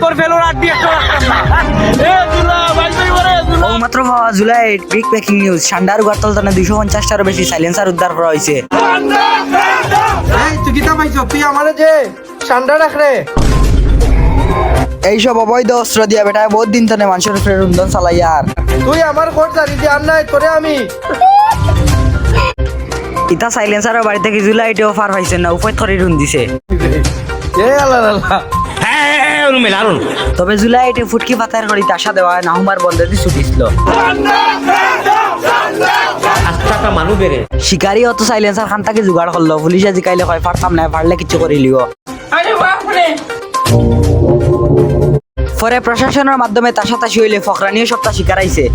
তোর ফেলোর আর দিয়ে এ জুলা ভাই ভাই ওরে জুলা মাত্র জুলাই বিগ ব্রেকিং নিউজ সান্ডার গর্তল থানা 250টারও বেশি সাইলেন্সার উদ্ধার করা হয়েছে। এই তুই কিতা পাইছো তুই আমারে যে ঠান্ডা রাখ রে। এইসব অবৈধ অস্ত্র দিয়া বেটা বহুত দিন তনে মানুষের উপরে রুন্দন চালাই আর তুই আমার ঘর জানি যে আর নাই তোরে আমি ইতা সাইলেন্সারের বাড়ি থেকে জুলাই এটাও ফার পাইছে না উপায় থরি রুন দিছে। এ আল্লাহ আল্লাহ তবে জুলাই এটে ফুটকি পাতার করি তাসা দেওয়া নাহুমার বন্ধে দিয়ে ছুটিছিল। শিকারি অত সাইলেন্সার খান তাকে জোগাড় করলো পুলিশে জিকাইলে কয় পারতাম না পারলে কিছু করে লিও। পরে প্রশাসনের মাধ্যমে তাসাতাসি হইলে ফখরানিও সপ্তাহ শিকার আইছে।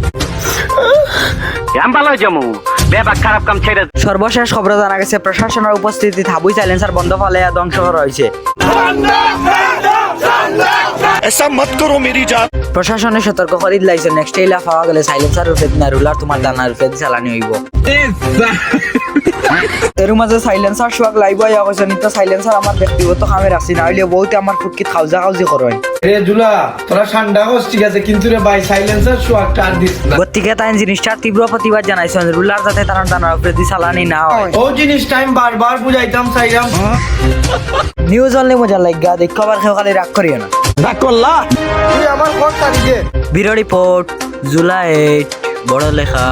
সর্বশেষ খবর জানা গেছে প্রশাসনের উপস্থিতি হাবুই সাইলেন্সার বন্ধ ফলে ধ্বংস করা হয়েছে। প্রশাসনের সতর্ক করে দিলাইছে নেক্সট এলা পাওয়া গেলে সাইলেন্সার রূপে না রুলার তোমার দানার রূপে চালানি হইব। এর মাঝে সাইলেন্সার শোয়াক লাইভ আইয়া কইছে নিতা সাইলেন্সার আমার ব্যক্তিগত কামে রাখছি না হইলে বহুত আমার ফুটকি খাউজা খাউজি করে। রে জুলা তোরা ঠান্ডা হস ঠিক আছে কিন্তু রে ভাই সাইলেন্সার শোয়াকটা আর দিস না। গতিকে তাই জিনিসটার তীব্র প্রতিবাদ জানাইছেন রুলার যাতে তার দানার উপরে দি চালানি না হয়। ও জিনিস টাইম বারবার বুঝাইতাম চাইলাম। নিউজ অনলি মজা লাগা দেখো আবার কেউ খালি রাগ করিও না। রাগ করলা তুই আমার ঘর জানি যে ব্যুরো রিপোর্ট জুলাই 8 বড় লেখা।